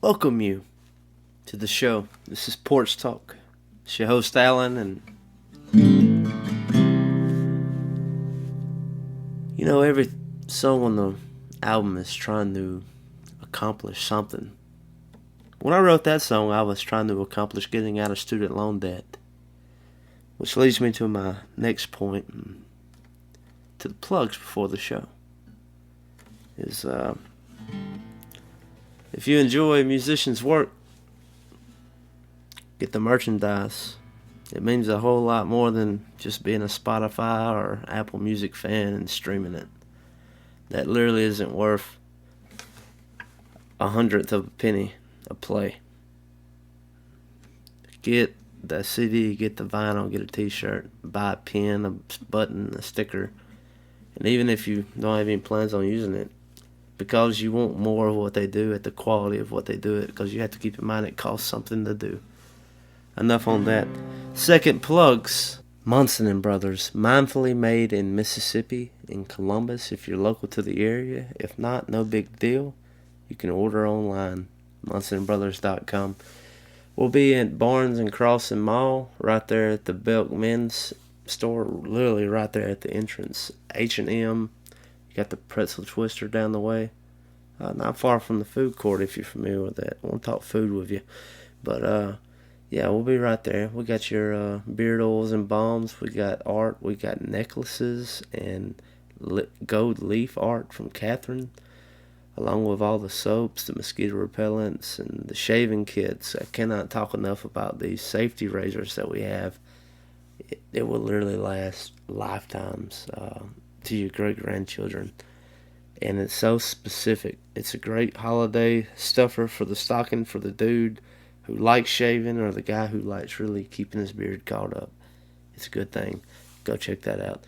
welcome you to the show. This is Porch Talk. It's your host, Alan, and every song on the album is trying to accomplish something. When I wrote that song, I was trying to accomplish getting out of student loan debt, which leads me to my next point, and to the plugs before the show. If you enjoy musicians' work, get the merchandise. It means a whole lot more than just being a Spotify or Apple Music fan and streaming it. That literally isn't worth 1/100th of a penny a play. Get the CD, get the vinyl, get a t-shirt, buy a pen, a button, a sticker. And even if you don't have any plans on using it, because you want more of what they do at the quality of what they do it, because you have to keep in mind it costs something to do. Enough on that. Second, plugs. Munson & Brothers, mindfully made in Mississippi, in Columbus, if you're local to the area. If not, no big deal. You can order online, munsonbrothers.com. We'll be at Barnes and Crossing Mall, right there at the Belk Men's store, literally right there at the entrance. H&M, you got the pretzel twister down the way. Not far from the food court, if you're familiar with that. I want to talk food with you. But, yeah, we'll be right there. We got your beard oils and balms. We got art. We got necklaces and gold leaf art from Catherine, along with all the soaps, the mosquito repellents, and the shaving kits. I cannot talk enough about these safety razors that we have. It will literally last lifetimes to your great-grandchildren. And it's so specific. It's a great holiday stuffer for the stocking for the dude who likes shaving or the guy who likes really keeping his beard caught up. It's a good thing. Go check that out.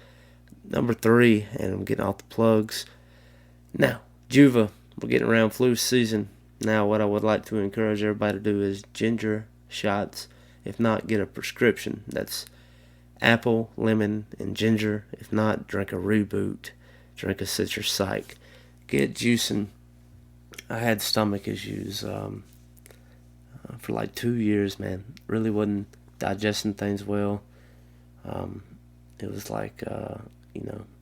Number 3, and I'm getting off the plugs. Now, Juva, we're getting around flu season. Now, what I would like to encourage everybody to do is ginger shots. If not, get a prescription. That's apple, lemon, and ginger. If not, drink a Reboot. Drink a Citrus Psych. Get juicing. I had stomach issues for like 2 years, man. Really wasn't digesting things well. It was like,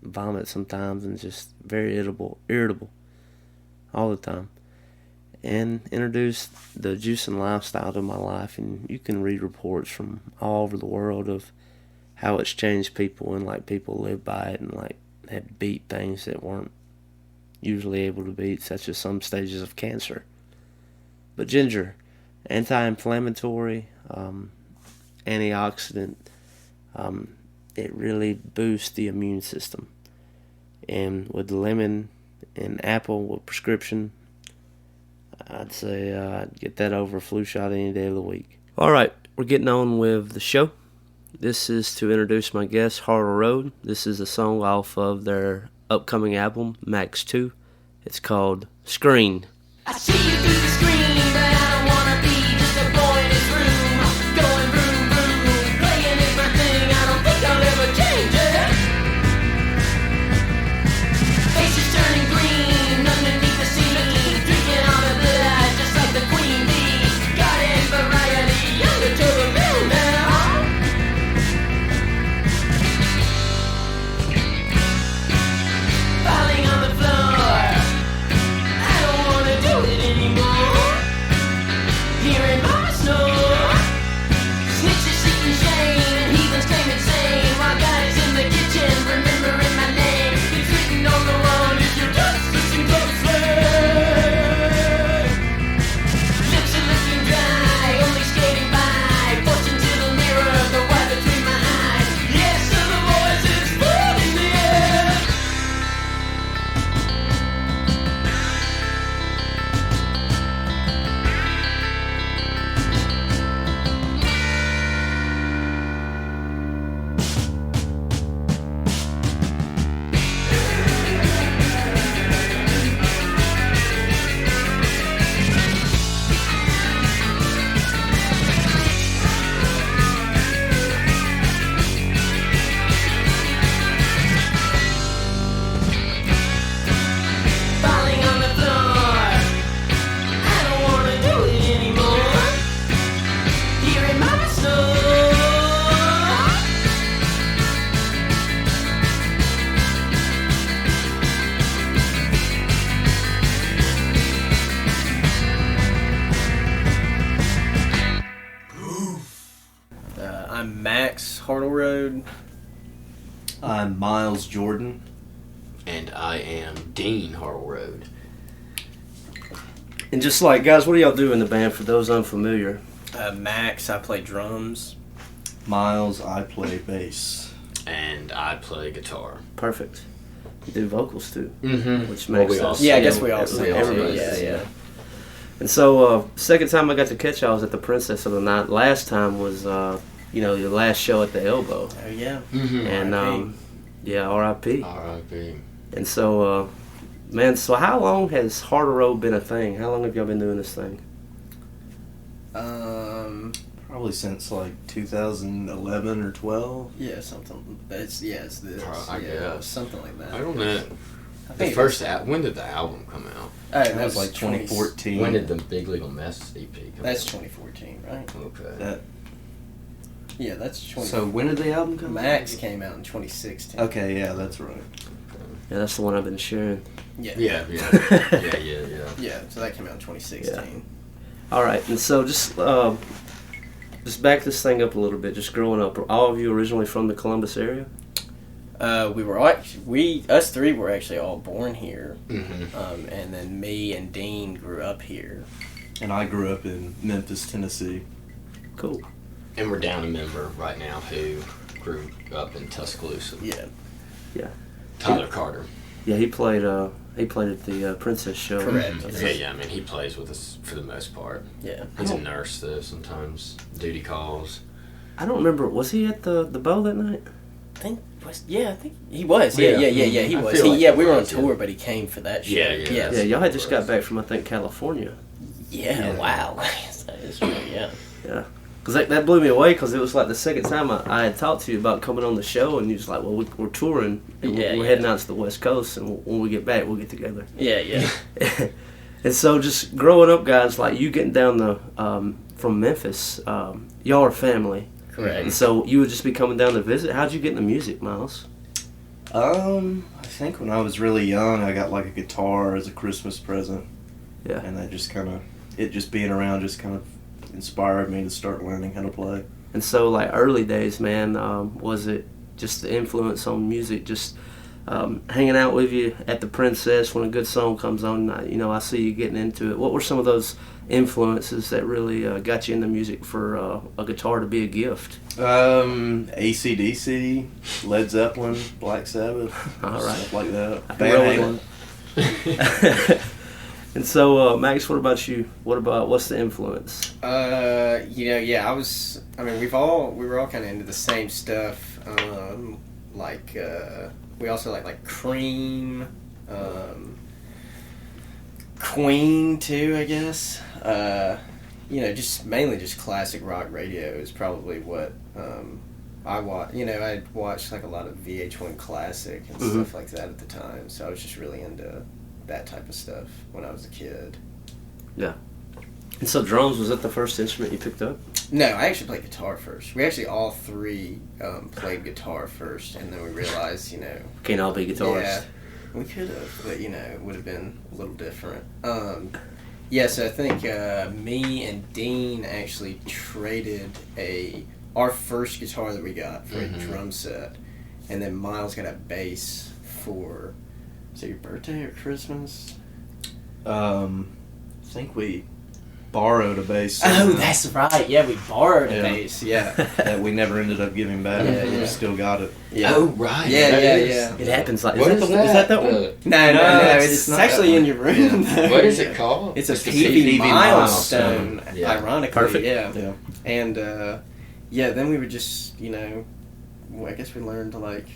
vomit sometimes and just very irritable all the time. And introduced the juicing lifestyle to my life, and you can read reports from all over the world of how it's changed people, and like people live by it and like have beat things that weren't usually able to beat, such as some stages of cancer. But ginger, anti-inflammatory, antioxidant, it really boosts the immune system. And with lemon and apple with prescription, I'd say get that over a flu shot any day of the week. Alright, we're getting on with the show. This is to introduce my guest, Hartle Road. This is a song off of their upcoming album, Maxx II. It's called Screen. I see you through the screen, but I don't wanna be just a boy in his room, going vroom vroom, playing is my thing. I don't think I'll ever change it. Faces turning green underneath the ceiling, drinking all the blood just like the queen bee. Garden variety, younger to the middle now. Falling on the floor, I don't wanna do it anymore. Hartle Road. I'm Miles Jordan. And I am Dean Hartleroad. And just like, guys, what do y'all do in the band for those unfamiliar? Max, I play drums. Miles, I play bass. And I play guitar. Perfect. You do vocals too, Mm-hmm. which makes sense. Yeah, I guess we all sing. sing. Everybody Yeah, does, yeah. And so, second time I got to catch y'all was at the Princess of the Night. Last time was, your last show at the Elbow. Oh, yeah. Mm-hmm. And, yeah, R.I.P. R.I.P. And so, man, so how long has Hartle Road been a thing? How long have y'all been doing this thing? Probably since like 2011 or 12. Yeah, something. It's this. I guess. Something like that. I don't know. I The think first when did the album come out? that That was like 2014. When did the Big Legal Mess EP come That's out? 2014, right? Okay. That, Yeah, that's 20. so when did the album come Max out? came out in 2016. Okay, yeah, that's right. Yeah, that's the one I've been sharing. Yeah. Yeah. Yeah, so that came out in 2016. All right, and so just back this thing up a little bit. Just growing up, are all of you originally from the Columbus area? Us three were actually all born here. Mm-hmm. And then me and Dean grew up here. And I grew up in Memphis, Tennessee. Cool. And we're down a member right now who grew up in Tuscaloosa. Yeah. Tyler Carter. Yeah, he played at the Princess show. Correct. Yeah, I mean, he plays with us for the most part. Yeah. He's a nurse, though, sometimes. Duty calls. I don't remember. Was he at the Bow that night? I think he was. Yeah, he I was. feel like We he were on was, tour, yeah. but he came for that show. Yeah. Yeah, y'all had just got back from, I think, California. Yeah, wow. That is true, yeah. Yeah. Because that blew me away, because it was like the second time I had talked to you about coming on the show, and you was like, well, we're touring, and we're heading out to the West Coast, and when we get back, we'll get together. Yeah. And so just growing up, guys, like you getting down from Memphis, y'all are family. Correct. And so you would just be coming down to visit. How'd you get into music, Miles? I think when I was really young, I got like a guitar as a Christmas present. Yeah. And that just just being around just kind of inspired me to start learning how to play. And so, like, early days, man, was it just the influence on music, just hanging out with you at the Princess when a good song comes on? I see you getting into it. What were some of those influences that really got you into music for a guitar to be a gift? AC/DC, Led Zeppelin, Black Sabbath, All right. stuff like that. I Van can roll Halen. And so, Max, what's the influence? We were all kind of into the same stuff. We also like Cream, Queen too, I guess. Just mainly just classic rock radio is probably what I watch. I watched like a lot of VH1 Classic and stuff like that at the time. So I was just really into that type of stuff when I was a kid. Yeah. And so drums, was that the first instrument you picked up? No, I actually played guitar first. We actually all three played guitar first, and then we realized, Can't all be guitarists. yeah, we could have, but it would have been a little different. So I think me and Dean actually traded our first guitar that we got for a drum set, and then Miles got a bass for, was it your birthday or Christmas? I think we borrowed a bass. Oh, that's right. Yeah, we borrowed a bass. Yeah. that we never ended up giving back. Yeah. We still got it. Yeah. Oh, right. Yeah. It happens like, is that the one? No, it's it's not actually that in your room. What is it called? It's a the PV PV milestone, Yeah. ironically. Perfect. Yeah. And, then we would just, I guess we learned to like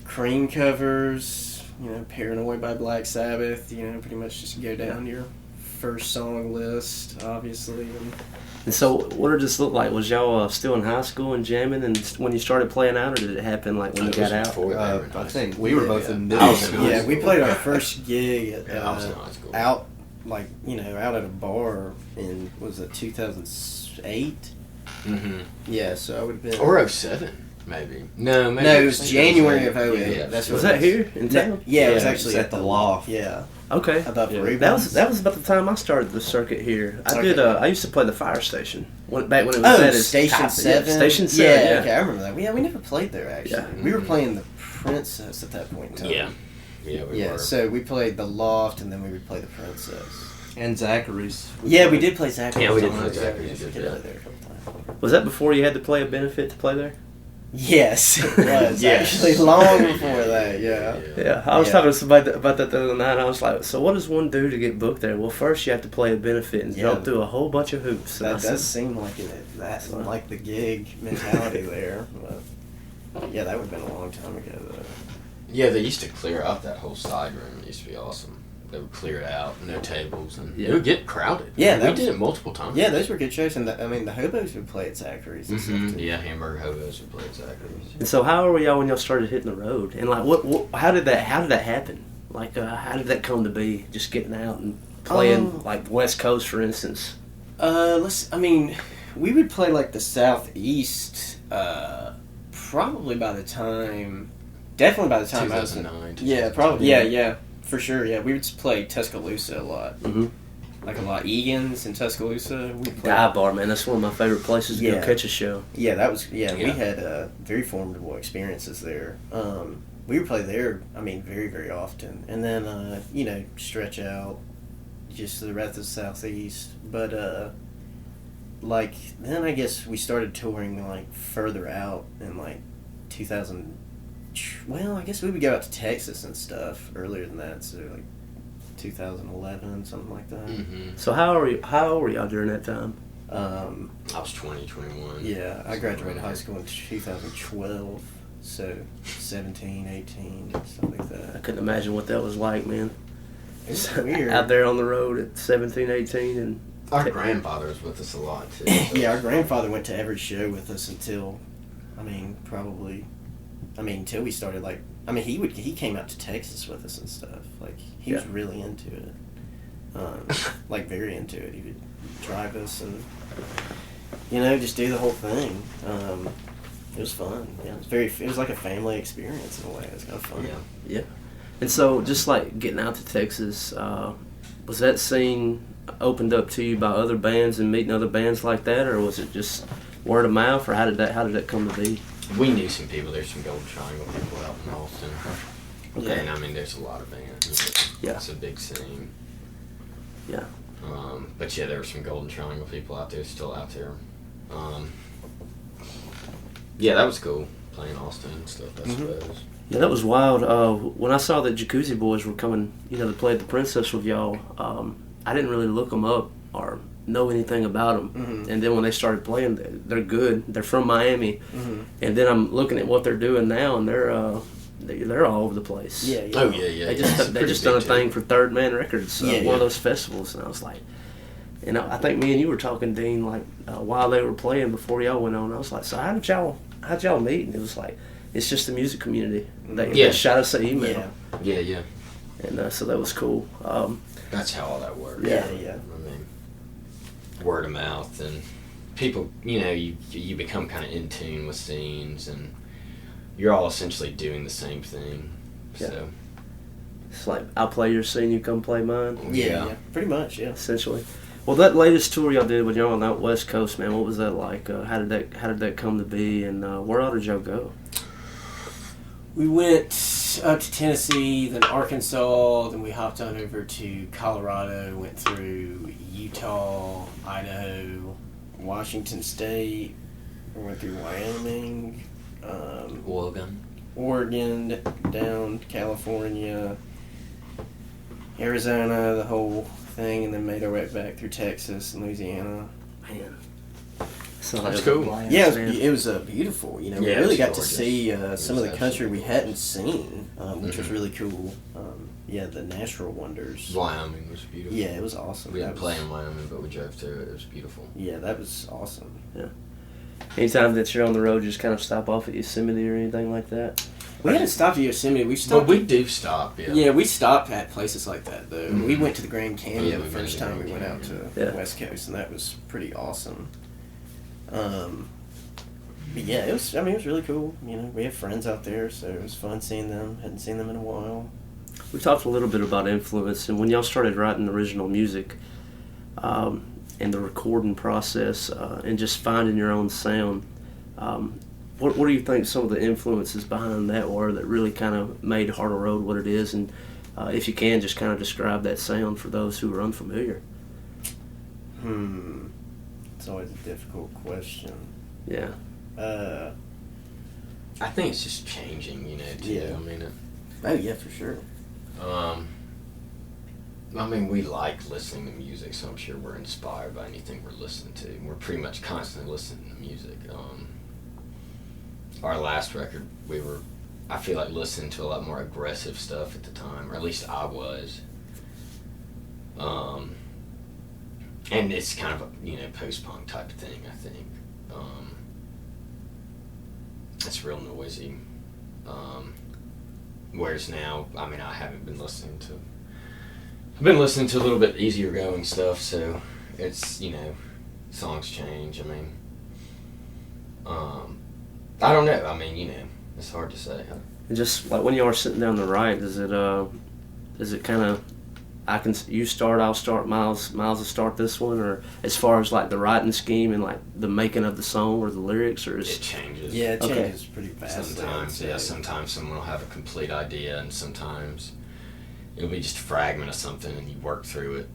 Cream covers, Paranoid by Black Sabbath, pretty much just go down your first song list, obviously. And so what did this look like? Was y'all still in high school and jamming and when you started playing out, or did it happen like when you got out? I think we were both in I middle was in school. high Yeah, we played our first gig at, I was in high school. out at a bar in, was it 2008? Mm-hmm. Yeah, so I would have been... Or 07, maybe. No, it was January of 08. Yeah. That's Was what that it here in town? Yeah, it was Yeah, actually it was at the Loft. Yeah. Okay. above Yeah. Rubens. That was about the time I started the circuit here. I Okay. did. I used to play the fire station back when it was Oh, at its Station top. 7? Yeah, Station 7. Yeah, Yeah. okay, I remember that. We never played there, actually. Yeah. We were playing the Princess at that point in time. Yeah. Yeah, we Yeah, were. so we played the Loft, and then we would play the Princess. And Zachary's. Yeah, we did play Zachary. Yeah, we did Times. play Zachary, We we did, did yeah. play there a couple times. Was that before you had to play a benefit to play there? Yes, it was. Yes. Actually, long before that, yeah. Yeah, I was Yeah. talking to somebody about that the other night. I was like, "So what does one do to get booked there?" Well, first you have to play a benefit and Yeah. jump through a whole bunch of hoops. And I That said, does seem like that's like the gig mentality there. But yeah, that would have been a long time ago, though. Yeah, they used to clear out that whole side room. It used to be awesome. They would clear it out, no tables, and Yeah. it would get crowded. Yeah, we that was- did it multiple times. Yeah, those were good shows, and the hobos would play at Zachary's and stuff, too. Yeah, Hamburger Hobos would play at Zachary's. And so, how old were y'all when y'all started hitting the road? And like, how did that happen? Like, how did that come to be? Just getting out and playing like West Coast, for instance. We would play like the Southeast, probably definitely by the time I was in 2009. Yeah, probably. Yeah, for sure. Yeah, we would just play Tuscaloosa a lot. Mhm. Like a lot. Egan's in Tuscaloosa. We played. Dive Bar, man, that's one of my favorite places to go Yeah. catch a show. Yeah, that was. Yeah, we Yeah. had very formidable experiences there. We would play there. Very, very often, and then stretch out just to the rest of the Southeast. But then I guess we started touring like further out in like 2000. Well, I guess we would go out to Texas and stuff earlier than that. So like 2011, something like that. Mm-hmm. So how old were y'all during that time? I was 20, 21. Yeah, I graduated high school in 2012. So 17, 18, something like I that. couldn't imagine what that was like, man. It's weird. Out there on the road at 17, 18, and Our grandfather was with us a lot, too. So. Yeah, our grandfather went to every show with us until we started he came out to Texas with us and stuff. Like he was Yeah. really into it. Like very into it. He would drive us and just do the whole thing. It was fun. Yeah, it was like a family experience in a way. It was kind of fun. Yeah. And so, just like getting out to Texas, was that scene opened up to you by other bands and meeting other bands like that, or was it just word of mouth, or how did that come to be? We knew some people. There's some Golden Triangle people out in Austin. Okay. And there's a lot of bands. Yeah. It's a big scene. Yeah. But yeah, there were some Golden Triangle people out there, still out there. Yeah, that was cool, playing Austin and stuff, I suppose. Yeah, that was wild. When I saw that Jacuzzi Boys were coming, to play at the Princess with y'all, I didn't really look them up or know anything about them. Mhm. And then when they started playing, they're good. They're from Miami. Mhm. And then I'm looking at what they're doing now, and they're all over the place. Yeah. Yeah. Oh, yeah. They It's just pretty done a big, thing too. for Third Man Records, Yeah, one yeah. of those festivals, and I was like, I think me and you were talking, Dean, like while they were playing before y'all went on. I was like, so how'd y'all meet? And it was like, it's just the music community. They Yeah. shot us an email, Yeah. Yeah. and so that was cool. That's how all that works. Yeah. Word of mouth, and people, you become kind of in tune with scenes, and you're all essentially doing the same thing. Yeah. So, It's like, I'll play your scene, you come play mine, Yeah. Pretty much. Yeah. essentially. Well, that latest tour y'all did when y'all on that West Coast, man, what was that like? How did that come to be, and where all did y'all go? We went up to Tennessee, then Arkansas, then we hopped on over to Colorado, went through Utah, Idaho, Washington State, we went through Wyoming, Oregon, down California, Arizona, the whole thing, and then made our way back through Texas and Louisiana. Man, so That's that was a cool. blast, Yeah, man. it was beautiful. We Yeah, really it got was to gorgeous. see It some of the was country we absolutely hadn't seen, which was Mhm. really cool. The natural wonders. Wyoming was beautiful. Yeah, it was awesome. We didn't That play was- in Wyoming, but we drove through it. It was beautiful. Yeah, that was awesome. Anytime that you're on the road, just kind of stop off at Yosemite or anything like that. We hadn't stopped at Yosemite. We But stopped. we do stop, yeah. Yeah, we stopped at places like that though. Mhm. We went to the Grand Canyon Yeah, the we went first to the time we Grand went out to Canyon. the Yeah. West Coast, and that was pretty awesome. But yeah, it was. It was really cool. We have friends out there, so it was fun seeing them. Hadn't seen them in a while. we talked a little bit about influence, and when y'all started writing original music, and the recording process, and just finding your own sound, what do you think some of the influences behind that were that really kind of made Hartle Road what it is? And if you can, just kind of describe that sound for those who are unfamiliar. It's always a difficult question. Yeah. I think it's just changing, too. Yeah. I mean, Oh yeah, for sure. we like listening to music, so I'm sure we're inspired by anything we're listening to. We're pretty much constantly listening to music. Our last record, I feel like listening to a lot more aggressive stuff at the time, or at least I was. And it's kind of a, post-punk type of thing, I think. It's real noisy. Whereas now, I haven't been listening to... I've been listening to a little bit easier going stuff, so it's, songs change. I don't know. It's hard to say. And just like when you are sitting down to write, is it kind of, you start, I'll start, Miles will start this one, or as far as like the writing scheme and like the making of the song or the lyrics, or It changes. Yeah, it Okay. changes pretty fast. Sometimes someone will have a complete idea, and sometimes it'll be just a fragment of something, and you work through it.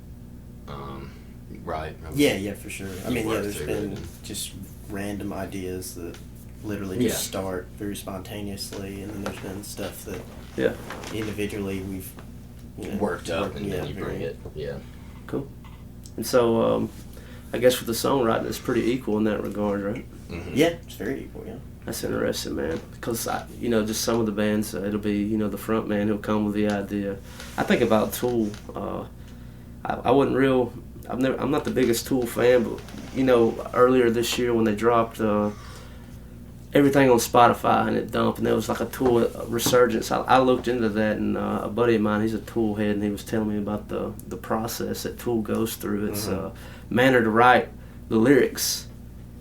Right? Yeah, for sure. work There's through been it. just random ideas that literally Yeah. just start very spontaneously, and then there's been stuff that Yeah. individually we've Worked up, and then you bring very- it. Yeah. Cool. And so, I guess with the songwriting, it's pretty equal in that regard, right? Mm-hmm. Yeah, it's very equal. Yeah. That's interesting, man. Because just some of the bands, it'll be the front man who'll come with the idea. I think about Tool. I wasn't real. I'm not the biggest Tool fan, but earlier this year when they dropped everything on Spotify and it dumped, and there was like a Tool resurgence. I looked into that, and a buddy of mine, he's a Tool head, and he was telling me about the process that Tool goes through. It's manner to write the lyrics,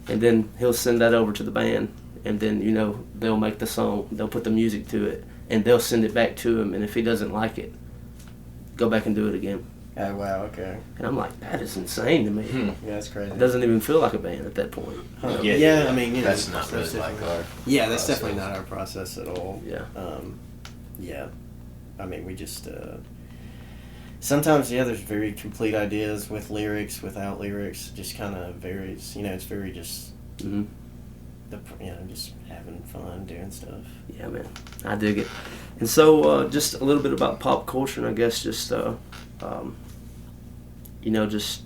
and then he'll send that over to the band, and then they'll make the song, they'll put the music to it, and they'll send it back to him, and if he doesn't like it, go back and do it again. Oh wow. Okay. And I'm like, that is insane to me. Yeah, that's crazy. It doesn't even feel like a band at that point. Yeah. That's not really like our. Yeah, that's process. definitely not our process at all. Yeah. Yeah. We just sometimes there's very complete ideas with lyrics, without lyrics. Just kind of varies. It's very just Hmm. just having fun doing stuff. Yeah, man, I dig it. And so, just a little bit about pop culture, and I guess just just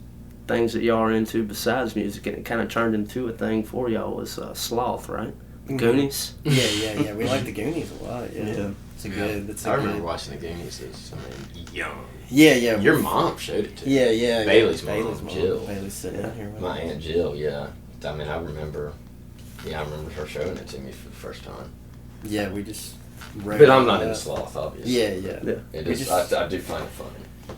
things that y'all are into besides music, and it kind of turned into a thing for y'all was Sloth, right? Mhm. Goonies. Yeah. We like the Goonies a lot. Yeah. Yeah. It's a good. It's a I remember good. watching the Goonies as young. Yeah. Your mom showed it to me. Yeah. Bailey's mom, Jill. Bailey's sitting out here with My me. Aunt Jill, yeah. I remember her showing it to me for the first time. Yeah, we just. wrote But I'm all not that. into Sloth, obviously. Yeah. Yeah. It We is, just- I do find it funny.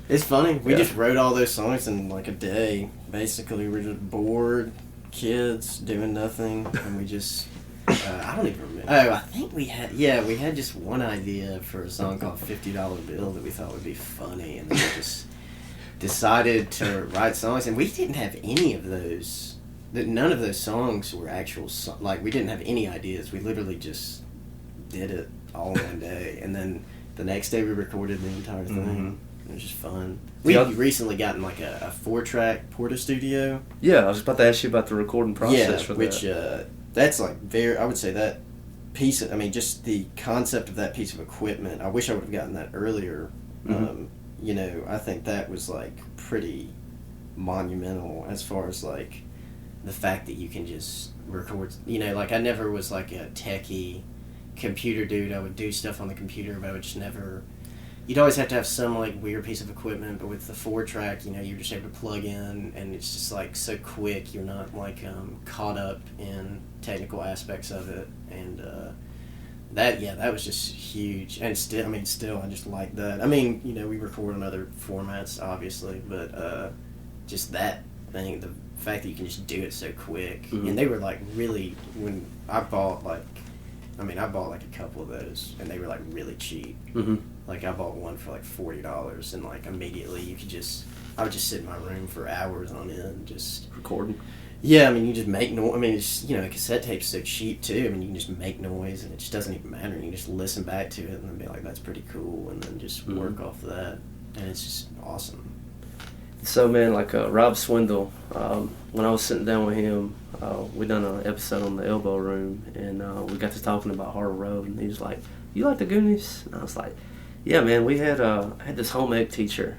It's funny. We Yeah. just wrote all those songs in like a day. Basically, we're just bored kids doing nothing, and we just. I don't even remember. Oh, I think we had just one idea for a song called $50 Bill that we thought would be funny, and then we just decided to write songs, and we didn't have any of those. None of those songs were actual. We didn't have any ideas. We literally just did it all in one day, and then the next day we recorded the entire thing. It was just fun. We've recently gotten like a 4-track Porta Studio. Yeah, I was about to ask you about the recording process for which that. that's like I would say that piece of, just the concept of that piece of equipment, I wish I would have gotten that earlier. I think that was like pretty monumental as far as like the fact that you can just record, I never was like a techie computer dude. I would do stuff on the computer, but I would just never. You'd always have to have some like weird piece of equipment, but with the 4-track, you're just able to plug in, and it's just like so quick. You're not like caught up in technical aspects of it, and that was just huge. And still, I just like that. We record on other formats, obviously, but just that thing, the fact that you can just do it so quick, and they were like really when I bought like I mean, I bought like a couple of those, and they were like really cheap. Mm-hmm. Like I bought one for like $40, and like immediately I would just sit in my room for hours on end, just Recording. Yeah, I mean, you just make noise. I mean, it's, you know, the cassette tape's so cheap too. I mean, you can just make noise, and it just doesn't even matter. You can just listen back to it and then be like, "That's pretty cool," and then just work off of that, and it's just awesome. So man, like Rob Swindle, when I was sitting down with him, we done an episode on the Elbow Room, and we got to talking about Hartle Road, and he was like, "You like the Goonies?" And I was like, "Yeah, man. We had I had this home ec teacher,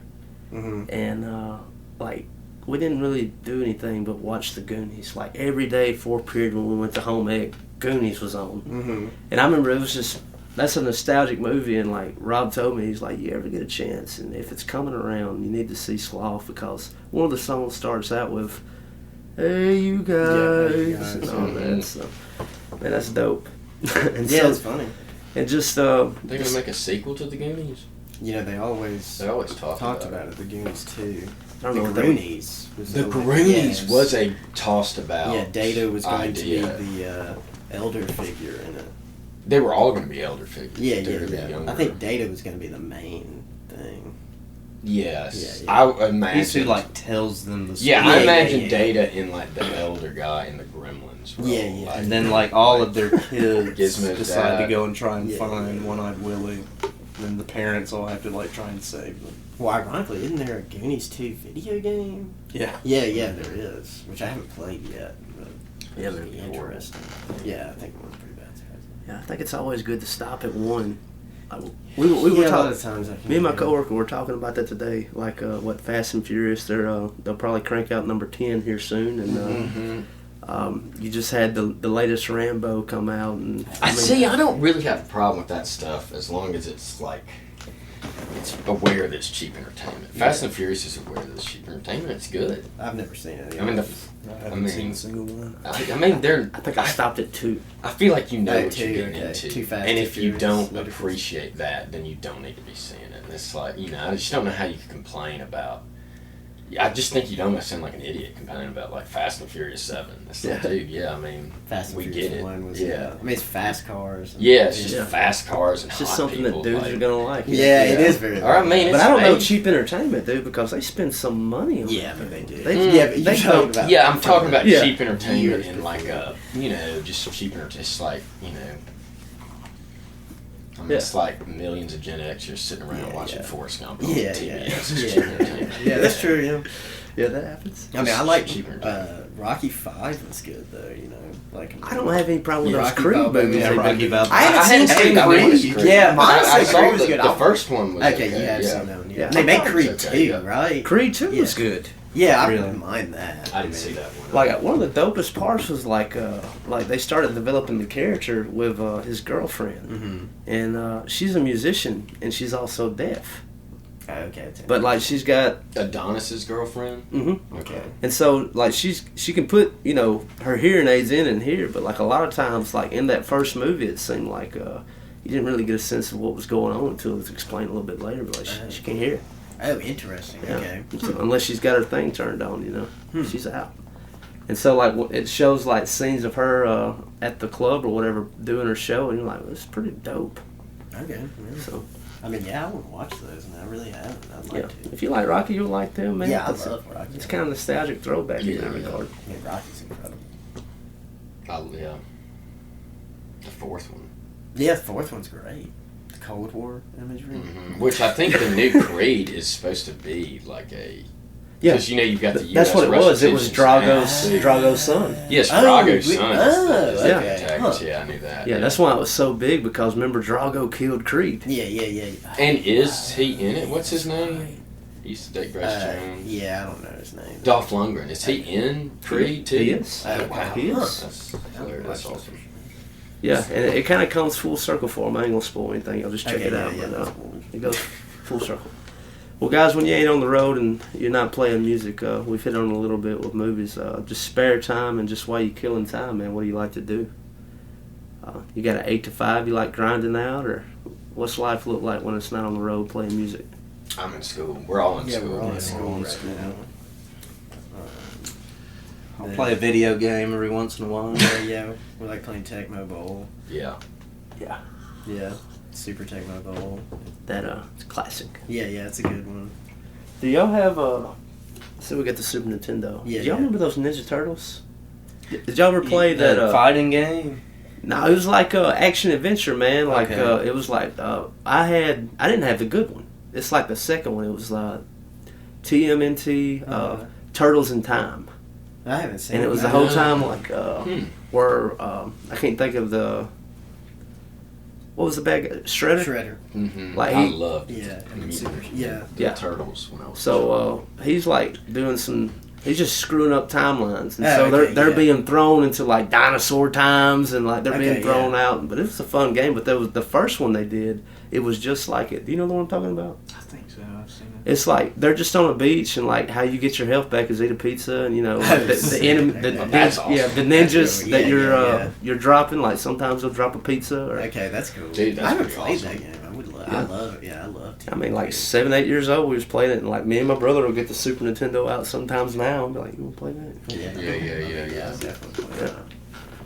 and like we didn't really do anything but watch the Goonies. Like every day, fourth period when we went to home ec, Goonies was on, and I remember it was just." That's a nostalgic movie, and like Rob told me, he's like, you ever get a chance, and if it's coming around, you need to see Sloth, because one of the songs starts out with, "Hey you guys," and all that. So, man, that's dope. And Yeah, so, it's funny. and just They're gonna make a sequel to the Goonies. You know, they always talked about it. The Goonies too. I don't know, The Goonies. The Goonies was a tossed about. Yeah, Data was going idea. to be the elder figure in it. They were all going to be elder figures. Yeah, They're yeah, gonna be yeah. younger. I think Data was going to be the main thing. Yes. Yeah, yeah. I imagine. He like tells them the story. Yeah, Yeah, I yeah, imagine yeah. Data in like the elder guy in the Gremlins. Role. Yeah, yeah. And then like all of their kids Gizmo's decide to dad. go and try and Yeah, find yeah. One-Eyed Willie. And then the parents all have to like try and save them. Well, ironically, isn't there a Goonies 2 video game? Yeah. Yeah, there is, which I haven't played yet. But Yeah, it'd be man. interesting. Yeah, I think it was pretty bad. yeah, I think it's always good to stop at one. We were Yeah, a lot talking. of times I can Me and my do it. coworker were talking about that today. Like what Fast and Furious, they'll probably crank out number 10 here soon, and you just had the latest Rambo come out, and I don't really have a problem with that stuff as long as it's like it's aware that it's cheap entertainment. Fast and Furious is aware that it's cheap entertainment. It's good. I've never seen it. I mean, I haven't seen a single one. I mean, they're. I think I stopped at 2. I feel like you know Oh, what you're two, getting okay. into, Too Fast, and Too if you Furious, don't no difference. appreciate that, then you don't need to be seeing it. And it's like, you know, I just don't know how you can complain about. I just think you'd almost sound like an idiot complaining about like Fast and Furious 7. It's like, dude, yeah, I mean, Fast and we Furious get it. 1 was, Yeah. I mean, it's fast cars. And, Yeah, it's just Yeah. fast cars and It's just hot something people. that dudes like, are gonna like. Yeah, it is very. Or I mean, But it's I don't know made- cheap entertainment, dude, because they spend some money on Yeah, it. I mean, they do. They- Yeah, but they you're talking don't- about. Yeah, I'm talking about Yeah. cheap entertainment Years and like before. you know, just cheap entertainment. It's like, you know, I mean, Yeah. it's like millions of Gen Xers sitting around Yeah, watching yeah. Forrest Gump on Yeah, TV. yeah. It's just Yeah. cheap entertainment. Yeah, that's true. Yeah. Yeah, that happens. I mean, I like Cheap entertainment. Rocky 5 was good though. You know, like I don't have any problem with Yeah, those Rocky Creed Balboa, movies. yeah, they've Rocky been- Balboa. I haven't hadn't seen seen Creed. Creed. Yeah, mine I said saw Creed was the, good. the first one was Okay, okay, you have yeah. seen that one. Yeah, Yeah. they made I thought it Creed was 2, okay, yeah. right? Creed 2 Yeah. was good. Yeah, I Really? wouldn't mind that. I didn't see that one. Like one of the dopest parts was like they started developing the character with his girlfriend, Mm-hmm. and she's a musician and she's also deaf, Okay. but like she's got Adonis's girlfriend. Okay. and so like she can put her hearing aids in and hear, but like a lot of times like in that first movie it seemed like you didn't really get a sense of what was going on until it was explained a little bit later, but like she can't hear. Oh, interesting. Yeah. Okay. So unless she's got her thing turned on, she's out. And so like it shows like scenes of her at the club or whatever doing her show, and you're like, this is pretty dope. Okay. Yeah. So I mean, yeah, I would watch those, and I really haven't. I'd like yeah, to. if you like Rocky, you'll like them, man. Yeah, I It's- love Rocky. It's kind of nostalgic throwback in Yeah, that yeah. regard. Yeah, Rocky's incredible. Yeah. The fourth one. Yeah, the fourth one's great. The Cold War imagery. Which I think the new Creed is supposed to be like a. Yeah, Because you've got the US that's what it was. It was Russian Drago's son. Yes, Oh, Drago's we- son. oh, is the okay. protagonist. Huh. Yeah, I knew that. Yeah, that's why it was so big, because remember Drago killed Creed. Yeah. And is he in it? What's his name? He used to date Grace Jones. Yeah, I don't know his name. Dolph Lundgren. Is he in Creed too? He is. Oh, Wow. He is. That's hilarious. That's awesome. Yeah, and it kind of comes full circle for him. I ain't gonna spoil anything. I'll just check Okay, it yeah, out. yeah, But that's cool. it goes full circle. Well, guys, when you ain't on the road and you're not playing music, we've hit on a little bit with movies. Just spare time and just while you're killing time, man, what do you like to do? You got an 8 to 5 you like grinding out, or what's life look like when it's not on the road playing music? I'm in school. We're all in Yeah, school. we're all in Yeah, school we're all in right school. now. I'll play a video game every once in a while. Yeah, we like playing Tecmo Bowl. Yeah. Yeah. Super Tecmo Bowl. It's classic. Yeah, it's a good one. Do y'all have so we got the Super Nintendo. Yeah, Do y'all yeah. remember those Ninja Turtles? Did y'all ever play that that? fighting game? No, it was like action adventure, man. Like Okay. it was like I didn't have the good one. It's like the second one. It was TMNT Turtles in Time, I haven't seen and it was the that. whole time like where I can't think of what was the bad guy? Shredder. Mm-hmm. Like I he- loved Yeah, and the Super. music. Yeah. The Yeah. Turtles when I was So he's like doing some. He's just screwing up timelines, and Oh, so okay, they're yeah. being thrown into like dinosaur times, and like they're being Okay, thrown yeah. out. But it was a fun game. But there was the first one they did. It was just like it. Do you know the one I'm talking about? I think so. I've seen it. It's like they're just on a beach, and like how you get your health back is eat a pizza, and you know Oh, the sick. enemy, That's awesome. yeah, the That's ninjas cool. that Yeah, yeah. you're dropping. Like sometimes they'll drop a pizza, or Okay, that's cool. Dude, that's I haven't pretty played awesome. that game. I would love. Yeah. I love it. Yeah, I love it. I mean, like 7, 8 years old, we was playing it, and like me and my brother will get the Super Nintendo out sometimes now, and be like, "You want to play that?" Yeah. I'll definitely play Yeah.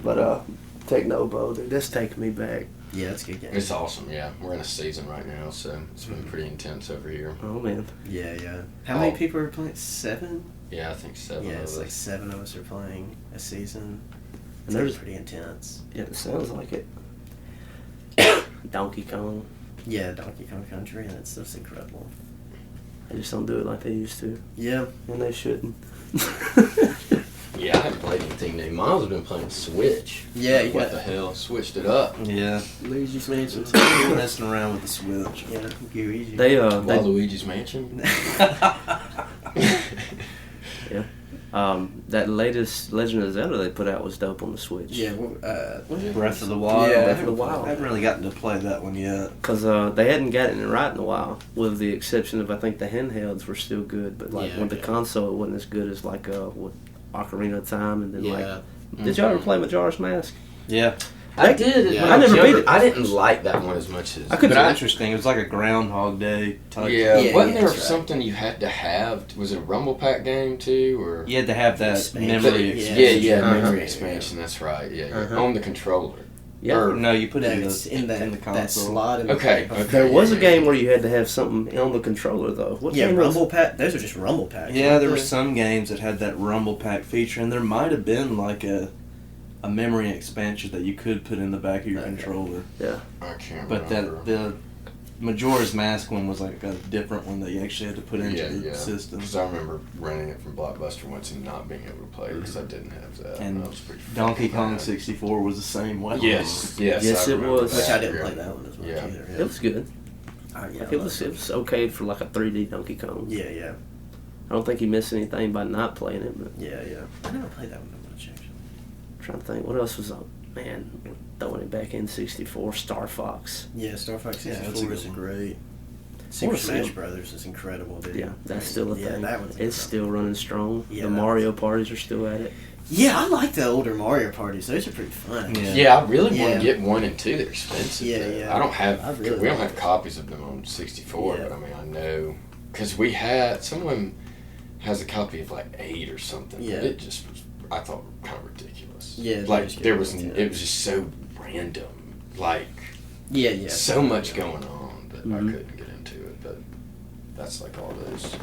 But Techno Bowl, dude, that's taking me back. Yeah, that's a good game. It's awesome, yeah. We're in a season right now, so it's been pretty intense over here. Oh man. Yeah. How many people are playing? 7? Yeah, I think 7 Yeah, of it's us. like 7 of us are playing a season. And It's there's pretty intense. yeah, it sounds like it. Donkey Kong. Yeah, Donkey Kong Country, and it's just incredible. They just don't do it like they used to, Yeah. and they shouldn't. Yeah, I haven't played anything new. Mom's been playing Switch. Yeah, Like, you what got the hell? Switched it up. Yeah. Luigi's Mansion Messing around with the Switch. Yeah, Luigi. They Waluigi's Mansion. that latest Legend of Zelda they put out was dope on the Switch. Yeah, what was it? Breath of the Wild. Yeah, Breath of the Wild. I haven't really gotten to play that one yet. Because they hadn't gotten it right in a while, with the exception of I think the handhelds were still good, but like Yeah, with the okay. console it wasn't as good as like with Ocarina of Time, and then Yeah. like did y'all ever play Majora's Mask? Yeah. I did. Yeah. When I I was never beat younger. it. I didn't like that one as much as. I couldn't- But interesting. It was like a Groundhog Day type. Yeah, Yeah, wasn't yeah, there that's right. something you had to have? Was it a Rumble Pack game too, or? You had to have that Expansion. memory Yeah. expansion. Yeah, Uh-huh. memory expansion. That's right. Yeah, Uh-huh. on the controller. Yeah. Or- No, you put No, it in it's the, in that console. slot. In Okay, the, okay. There was a yeah, game yeah. where you had to have something on the controller though. What Yeah, game was Rumble Pack. Those are just Rumble Packs. Yeah, aren't there were they? some games that had that Rumble Pack feature, and there might have been like a memory expansion that you could put in the back of your Okay. controller. I can't But remember. that the Majora's Mask one was like a different one that you actually had to put into the system. Because I remember renting it from Blockbuster once and not being able to play it because I didn't have that. And that was pretty Donkey fucking Kong bad. 64 was the same way. Yes, Yes, I it remember was. Which I didn't yeah. play that one as much Yeah. either. It was good. Oh, yeah, Like I it was okay for like a 3D Donkey Kong. Yeah. I don't think he missed anything by not playing it, but Yeah. I never played that one that much actually. I'm trying to think what else was up. Man, throwing it back in 64, Star Fox. Yeah, Star Fox Yeah, that's a 64 good is one. great. Super wanna see Smash them. Brothers is incredible, dude. Yeah, that's still a Yeah, thing. that one's It's still running strong. Yeah, the that Mario parties are still at it. Yeah, I like the older Mario parties. Those are pretty fun. Yeah. Yeah, I really want Yeah. to get 1 and 2. They're expensive. Yeah, though. yeah. I don't have. I really we don't like have copies of them on 64, Yeah. but I mean, I know because we had someone has a copy of like 8 or something. Yeah. But it just was. I thought kind of ridiculous. Yeah, they like just there get was. intense. It was just so random. Like Yeah. so much going on that I Mhm. couldn't get into it. But that's like all those.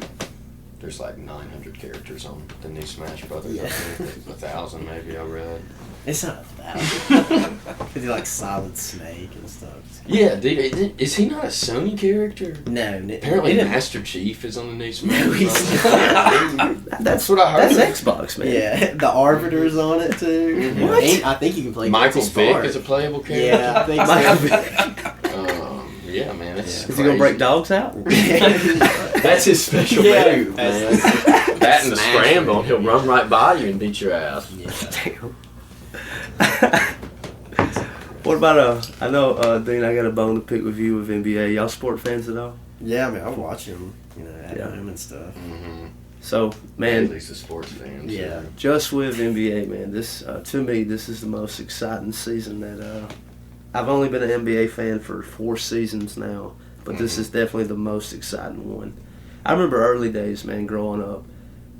There's like 900 characters on the new Smash Brothers. Yeah. I think 1,000 maybe I read. It's not that. Because you like Solid Snake and stuff. Yeah, dude, is he not a Sony character? No, Apparently, he didn't- Master Chief is on the new Smash. No, he's Brothers. not. That's what I heard. That's Xbox, man. Yeah, the Arbiter's on it too. Mhm. What? I think you can play Michael Guilty Vick Spark. is a playable character. Yeah, I think Michael so. Yeah, man, it's Is he gonna break dogs out? That's his special Yeah. move, man. That and the Smash scramble, move. he'll run right by you and beat your ass. Yeah. Damn. What about I know Dean, I got a bone to pick with you with NBA. Y'all sport fans at all? Yeah, I mean, I watch him, at Yeah. home and stuff. Mm-hmm. So At man, least the sports fans. Yeah. just with NBA, man, this to me this is the most exciting season that I've only been an NBA fan for 4 seasons now, but this is definitely the most exciting one. I remember early days, man, growing up.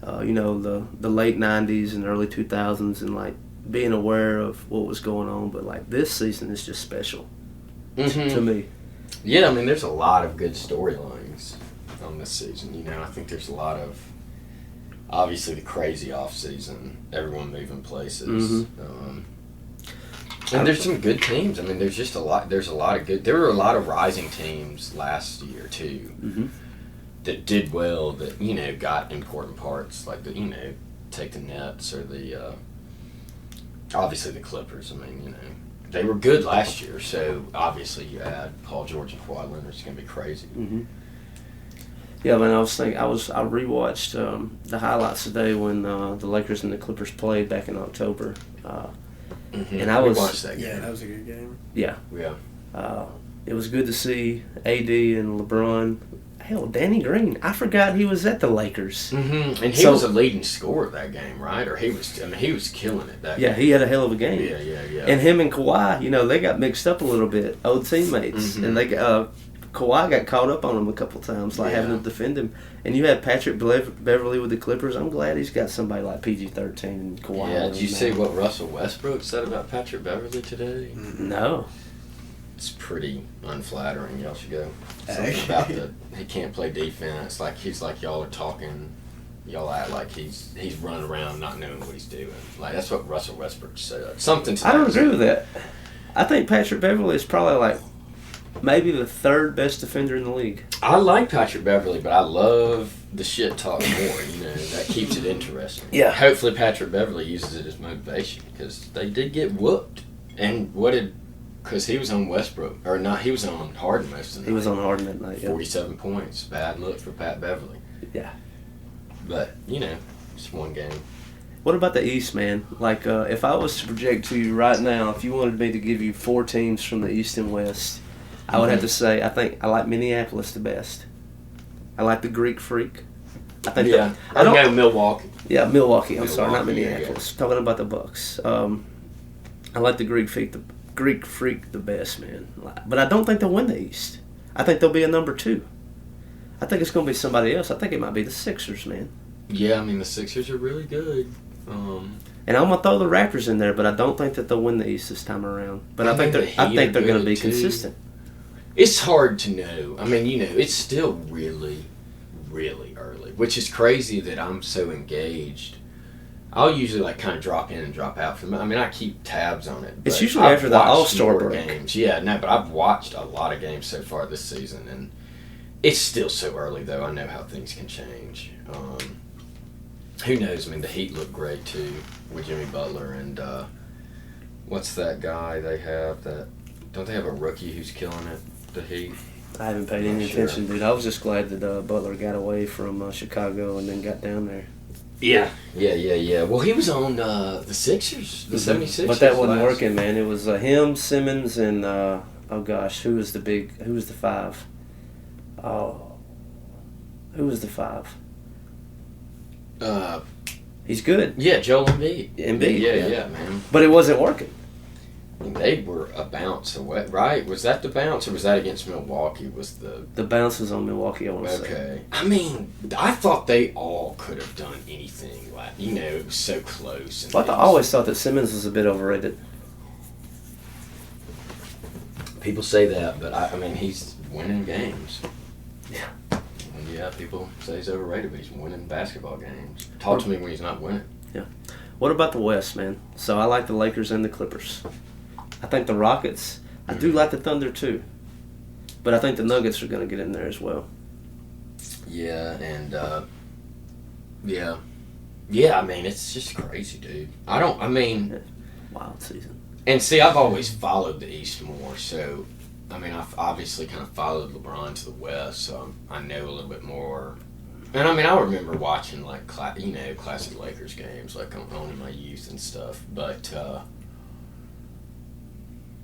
The late '90s and early 2000s, and like being aware of what was going on. But like this season is just special. to me. Yeah, I mean, there's a lot of good storylines on this season. You know, I think there's a lot of, obviously, the crazy off season, everyone moving places. And there's some good teams. I mean, there's just a lot. There's a lot of good. There were a lot of rising teams last year too, that did well. That, you know, got important parts, like the, you know, take the Nets or the obviously the Clippers. I mean, you know, they were good last year. So obviously you add Paul George and Kawhi Leonard, it's gonna be crazy. Yeah, man. I rewatched the highlights today when the Lakers and the Clippers played back in October. And I watched that game. Yeah, that was a good game. Yeah. Yeah. It was good to see AD and LeBron. Hell, Danny Green. I forgot he was at the Lakers. And he was a leading scorer that game, right? Or he was killing it that game. Yeah, he had a hell of a game. Yeah. And him and Kawhi, you know, they got mixed up a little bit, old teammates. And they Kawhi got caught up on him a couple times, like having to defend him. And you had Patrick Beverly with the Clippers. I'm glad he's got somebody like PG-13 and Kawhi. Yeah, did you see what Russell Westbrook said about Patrick Beverly today? No. It's pretty unflattering. Y'all should go. Something about he can't play defense. Like, he's like, y'all are talking, y'all act like he's running around not knowing what he's doing. Like, that's what Russell Westbrook said. Something to I don't that agree with that. I think Patrick Beverly is probably like maybe the third best defender in the league. I like Patrick Beverly, but I love the shit talk more. You know, that keeps it interesting. Yeah. Hopefully Patrick Beverly uses it as motivation, because they did get whooped. And because he was on Westbrook, or not, he was on Harden most of the night. He was on Harden that night, 47 points. Bad look for Pat Beverly. Yeah. But, you know, it's one game. What about the East, man? Like, if I was to project to you right now, if you wanted me to give you 4 teams from the East and West, I would have to say I think I like Minneapolis the best. I like the Greek Freak. I think I don't go Milwaukee. Yeah, Milwaukee. I'm sorry, not Milwaukee, Minneapolis. Talking about the Bucks. I like the Greek Freak the best, man. But I don't think they'll win the East. I think they'll be a number 2. I think it's going to be somebody else. I think it might be the Sixers, man. Yeah, I mean, the Sixers are really good. And I'm gonna throw the Raptors in there, but I don't think that they'll win the East this time around. But I think they're going to be consistent. It's hard to know. I mean, you know, it's still really, really early, which is crazy that I'm so engaged. I'll usually like kind of drop in and drop out from it. I mean, I keep tabs on it. It's usually after the All-Star break. Games. Yeah, no, but I've watched a lot of games so far this season, and it's still so early, though. I know how things can change. Who knows? I mean, the Heat look great too with Jimmy Butler, and what's that guy they have? Don't they have a rookie who's killing it? The Heat. I haven't paid any attention, dude. I was just glad that Butler got away from Chicago and then got down there. Yeah. Well, he was on the Sixers, the 76ers. But that wasn't working, man. It was him, Simmons, and oh gosh, who was the 5? Oh, who was the 5? He's good. Yeah, Joel Embiid. Yeah, man. But it wasn't working. They were a bounce away, right? Was that the bounce, or was that against Milwaukee? The bounce was on Milwaukee, I want to say. Okay. I mean, I thought they all could have done anything. Like, you know, it was so close. And I always thought that Simmons was a bit overrated. People say that, but I mean, he's winning games. Yeah. And yeah, people say he's overrated, but he's winning basketball games. Talk to me when he's not winning. Yeah. What about the West, man? So I like the Lakers and the Clippers. I think the Rockets. I do like the Thunder too, but I think the Nuggets are going to get in there as well. Yeah, and yeah. I mean, it's just crazy, dude. Wild season. And see, I've always followed the East more, so I mean, I've obviously kind of followed LeBron to the West, so I know a little bit more. And I mean, I remember watching like classic Lakers games, like on in my youth and stuff, but.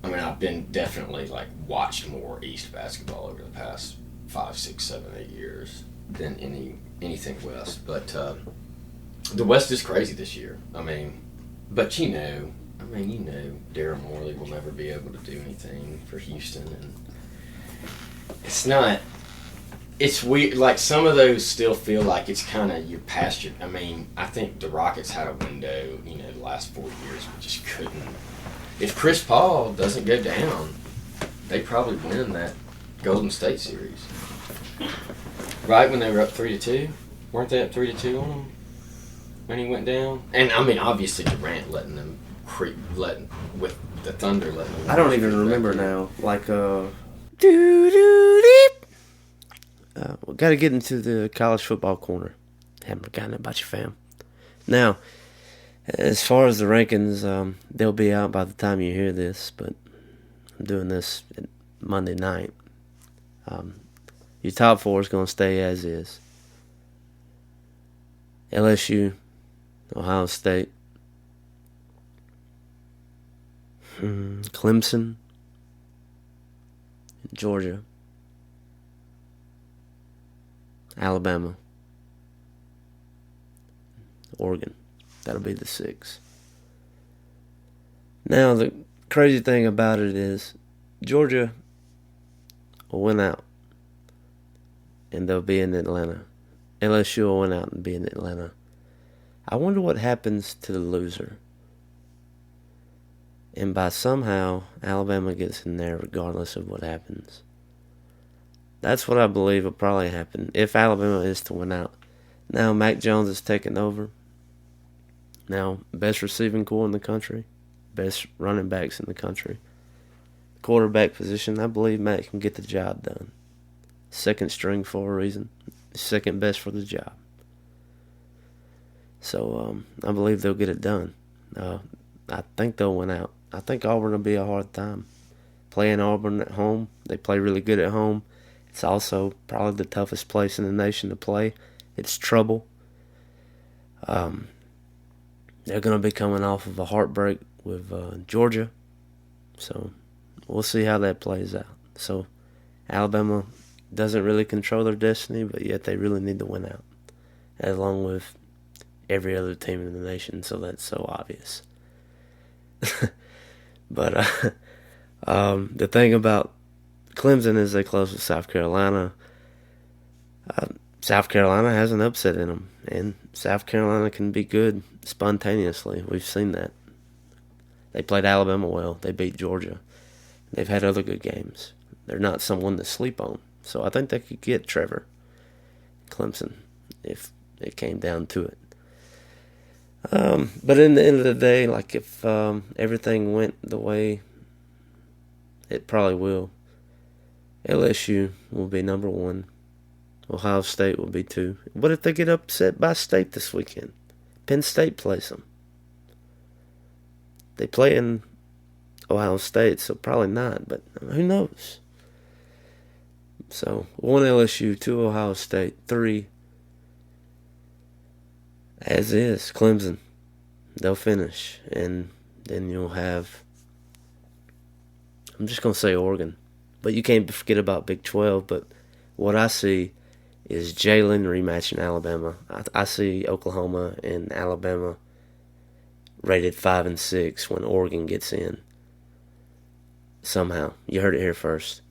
I mean, I've been definitely like watched more East basketball over the past 5, 6, 7, 8 years than anything West. But the West is crazy this year. I mean, but Daryl Morley will never be able to do anything for Houston, and it's weird. Like, some of those still feel like it's kind of you're past your. I mean, I think the Rockets had a window, the last 4 years, but just couldn't. If Chris Paul doesn't go down, they probably win that Golden State series. Right when they were up 3-2, weren't they up 3-2 on them when he went down? And I mean, obviously Durant letting them with the Thunder letting them. I don't even remember now. Like we got to get into the college football corner. Haven't forgotten about you, fam. Now, as far as the rankings, they'll be out by the time you hear this, but I'm doing this Monday night. Your top four is going to stay as is. LSU, Ohio State, Clemson, Georgia, Alabama, Oregon. That'll be the 6. Now, the crazy thing about it is Georgia will win out, and they'll be in Atlanta. LSU will win out and be in Atlanta. I wonder what happens to the loser. And by somehow, Alabama gets in there regardless of what happens. That's what I believe will probably happen if Alabama is to win out. Now, Mac Jones is taking over. Now, best receiving core in the country. Best running backs in the country. Quarterback position, I believe Mac can get the job done. Second string for a reason. Second best for the job. So, I believe they'll get it done. I think they'll win out. I think Auburn will be a hard time. Playing Auburn at home, they play really good at home. It's also probably the toughest place in the nation to play. It's trouble. They're going to be coming off of a heartbreak with Georgia. So, we'll see how that plays out. So, Alabama doesn't really control their destiny, but yet they really need to win out. Along with every other team in the nation, so that's so obvious. But the thing about Clemson is they close with South Carolina. South Carolina has an upset in them, and South Carolina can be good spontaneously. We've seen that. They played Alabama well. They beat Georgia. They've had other good games. They're not someone to sleep on. So I think they could get Trevor Clemson if it came down to it. But in the end of the day, like if everything went the way it probably will, LSU will be number 1. Ohio State will be 2. What if they get upset by State this weekend? Penn State plays them. They play in Ohio State, so probably not, but who knows? So, 1 LSU, 2 Ohio State, 3 as is, Clemson. They'll finish. And then you'll have, I'm just going to say Oregon. But you can't forget about Big 12. But what I see is Jalen rematching Alabama. I see Oklahoma and Alabama rated 5 and 6 when Oregon gets in. Somehow. You heard it here first.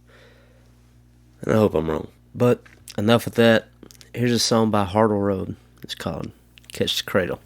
And I hope I'm wrong. But enough of that. Here's a song by Hartle Road. It's called Catch the Cradle.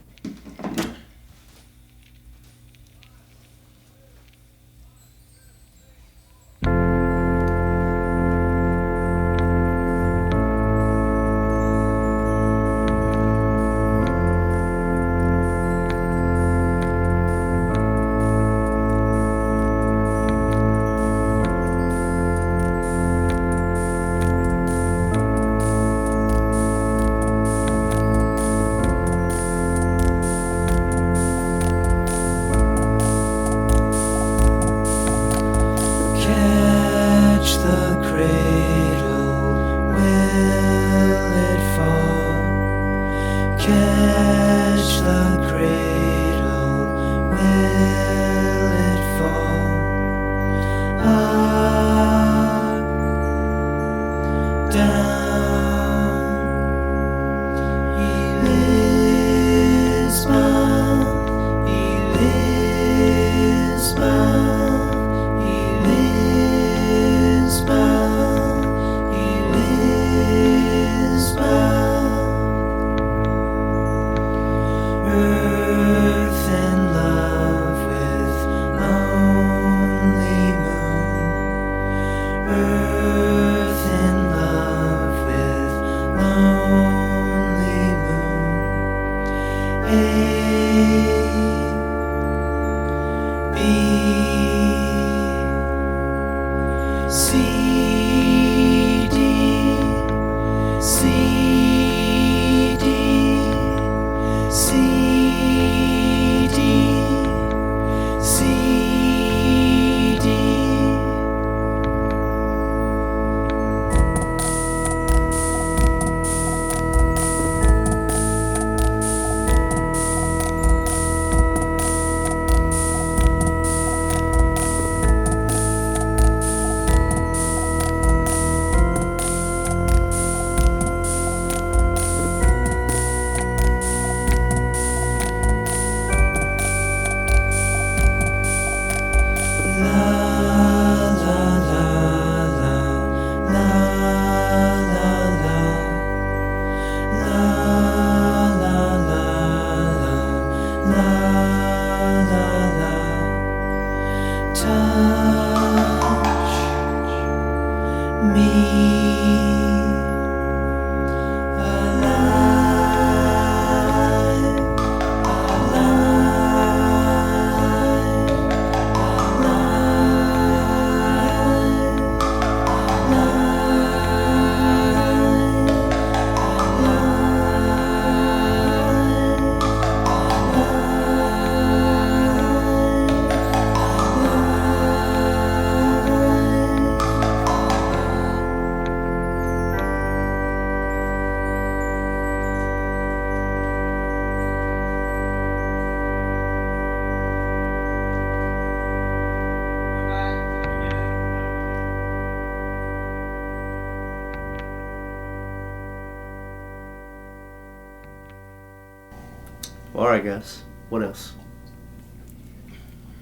All right, guys. What else?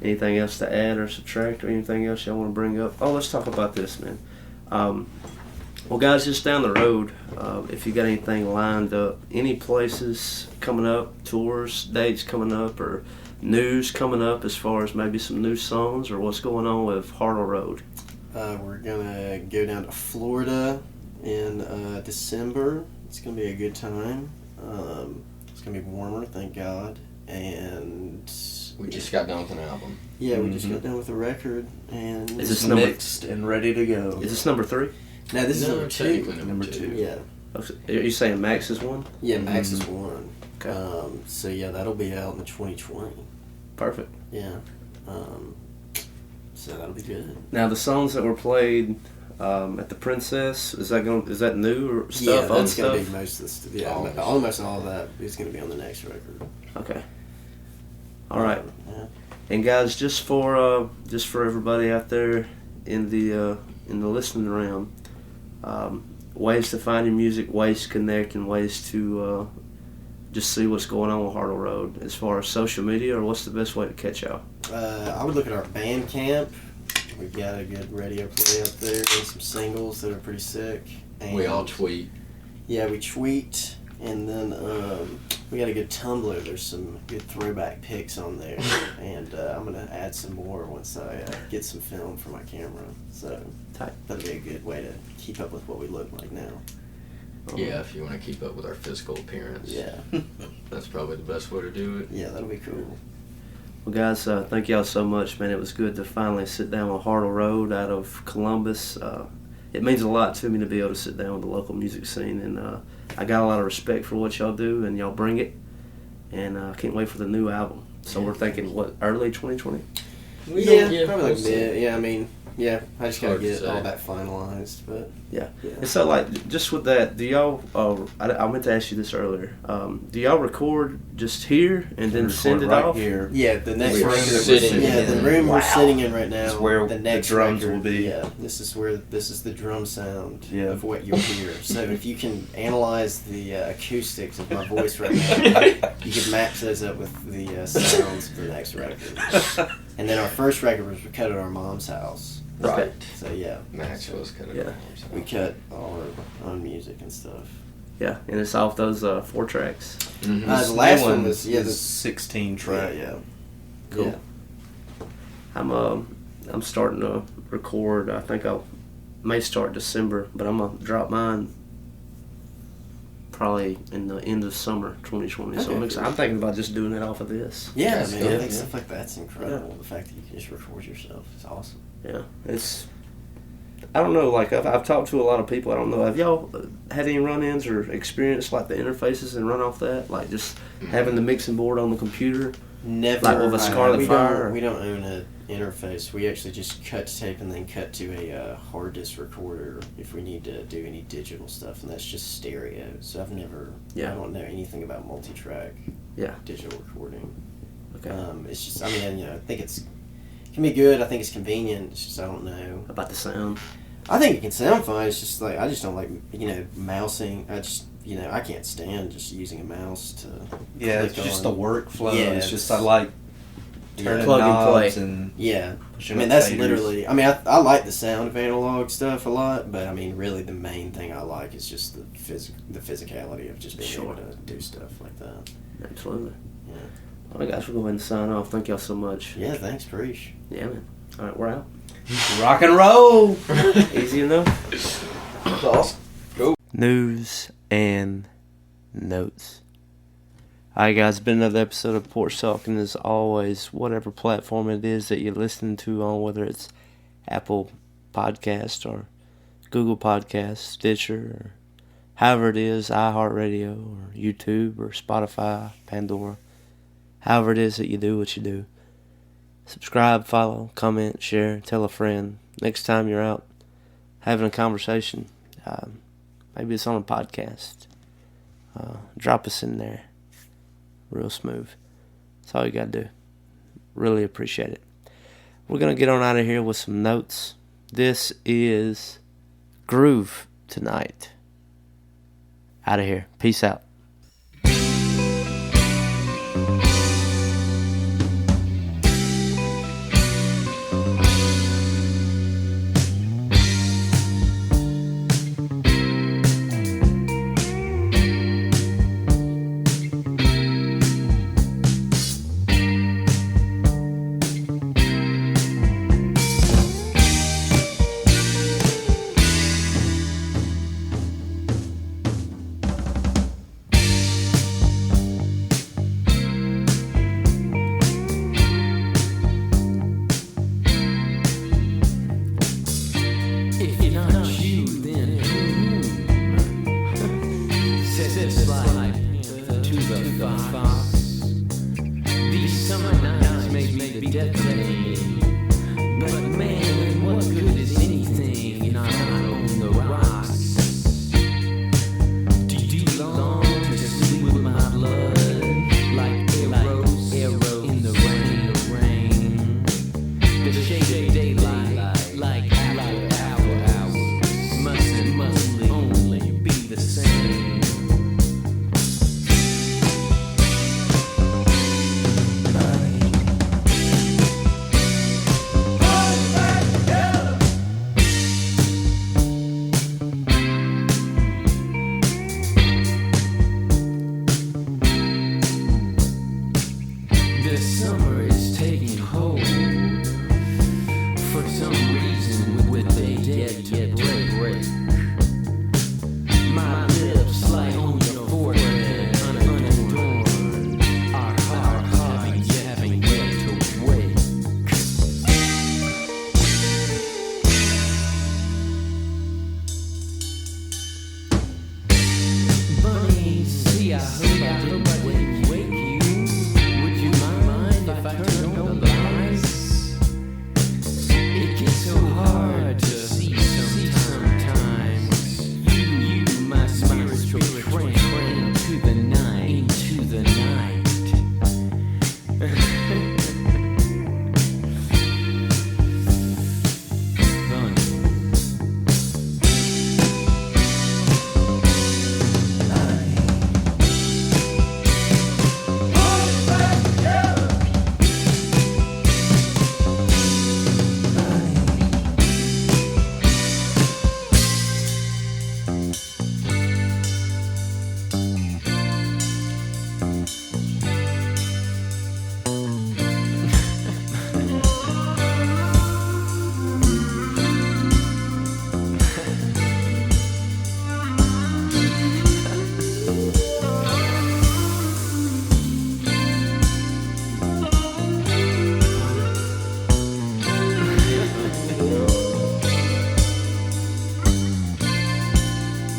Anything else to add or subtract, or anything else y'all want to bring up? Oh, let's talk about this, man. Well, guys, just down the road, if you got anything lined up, any places coming up, tours, dates coming up, or news coming up as far as maybe some new songs or what's going on with Hartle Road? We're gonna go down to Florida in December. It's gonna be a good time. It's gonna be warmer, thank God. And We just got done with an album. yeah, we just got done with a record. And Is this Mixed and ready to go. Is this number 3? no, this is No, number 2. technically Number two. Yeah, Are you saying Max is one? yeah, Max is 1. Okay. So yeah, that'll be out in the 2020. Perfect. Yeah. So that'll be good. Now, the songs that were played at the Princess, is that new or stuff? Yeah, old that's stuff? gonna be most of the stuff. Yeah, Almost. almost all of that is gonna be on the next record. Okay. All right. Yeah. And guys, just for everybody out there in the listening round, ways to find your music, ways to connect, and ways to just see what's going on with Hartle Road as far as social media, or what's the best way to catch y'all? I would look at our Bandcamp. We've got a good radio play up there and some singles that are pretty sick. And We all tweet. Yeah, we tweet, and then we got a good Tumblr. There's some good throwback pics on there, and I'm gonna add some more once I get some film for my camera. So Tight. that'll be a good way to keep up with what we look like now. Yeah, if you want to keep up with our physical appearance. Yeah, That's probably the best way to do it. yeah, that'll be cool. Well, guys, thank y'all so much, man. It was good to finally sit down with Hartle Road out of Columbus. It means a lot to me to be able to sit down with the local music scene, and I got a lot of respect for what y'all do, and y'all bring it, and I can't wait for the new album. So we're thinking, what, early 2020? Probably like we'll see. mid. Yeah, I mean, yeah, I just gotta Hard to get say. all that finalized, but Yeah. yeah. And so, like, just with that, do y'all, I meant to ask you this earlier, do y'all record just here and then send it right off? here. Yeah, the next We're record that we're sitting sitting yeah, the in. room we're Wow. sitting in right now Is where the the next drums record, will be. Yeah, this is the drum sound Yeah. of what you'll hear. So if you can analyze the acoustics of my voice right now, you can match those up with the sounds of the next record. And then our first record was recorded at our mom's house. Right. So yeah, Max was kind of. Yeah. we cut all our own music and stuff. Yeah, and it's off those 4 tracks. Mhm. The last new one was is the 16 track. Yeah, Cool. yeah. I'm starting to record. I think I may start December, but I'm gonna drop mine probably in the end of summer 2020. So Okay, I'm excited. I'm thinking about just doing it off of this. Yeah, That's man, good, I think yeah. stuff like that's incredible. The fact that you can just record yourself is awesome. Yeah, it's. I don't know. Like I've talked to a lot of people. I don't know. Have y'all had any run-ins or experienced like the interfaces and run off that? Like just having the mixing board on the computer. Never. Like with a Scarlet we Fire? Don't, we don't own an interface. We actually just cut to tape and then cut to a hard disk recorder if we need to do any digital stuff, and that's just stereo. So I've never. Yeah. I don't know anything about multi-track. Yeah. Digital recording. Okay. It's just. I mean, I think it can be good. I think it's convenient. It's just I don't know. About the sound. I think it can sound fine. It's just like I just don't like mousing. I can't stand just using a mouse to. Yeah, it's click just on. the workflow. Yeah, it's just it's- I like Yeah. turning Plug and play. knobs and Yeah. pushing I mean, up that's faders. literally. I mean, I like the sound of analog stuff a lot, but I mean, really, the main thing I like is just the physicality of just being Sure. able to do stuff like that. Absolutely. Yeah. All right, guys, we'll go ahead and sign off. Thank y'all so much. Yeah. Thanks, Preach. Yeah, man. All right, we're out. rock and roll. Easy enough. That's awesome. News and notes. Alright, guys, it's been another episode of Porch Talk, and as always, whatever platform it is that you're listening to on, whether it's Apple Podcast or Google Podcast, Stitcher, or however it is, iHeartRadio or YouTube or Spotify, Pandora, however it is that you do what you do. Subscribe, follow, comment, share, tell a friend. Next time you're out having a conversation, maybe it's on a podcast. Drop us in there. Real smooth. That's all you gotta do. Really appreciate it. We're gonna get on out of here with some notes. This is Groove Tonight. Out of here. Peace out. makes me the death of me. But man, what good is anything if I'm on the rocks? Do you long to sleep with my blood like arrows in the rain? The shade of daylight, like hours, must only be the same. The summer is taking hold. For some reason, with a yet break. My lips lie on your forehead, unadorned. Our hearts having yet to wake. Bunny, see, I hope I didn't wake you. Would you mind if I turned on the lights? It gets so hard to see sometimes. You, my spiritual friend, into the night. Bunny.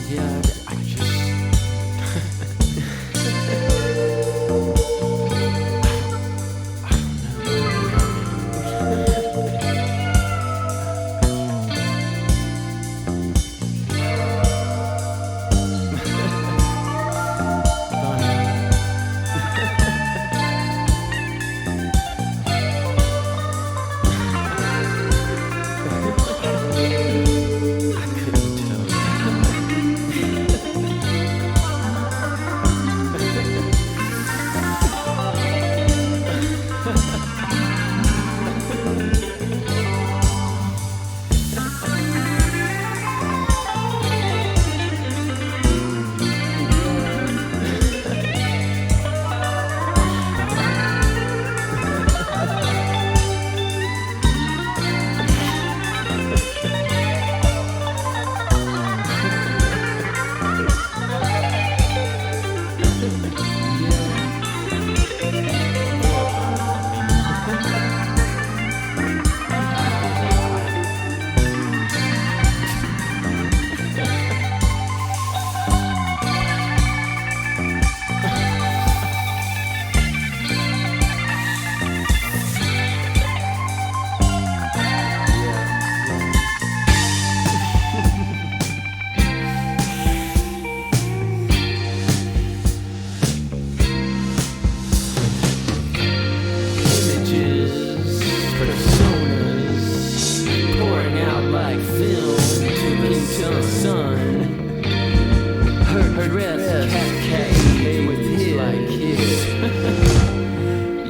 Yeah, I just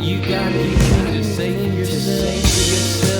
You gotta say to yourself.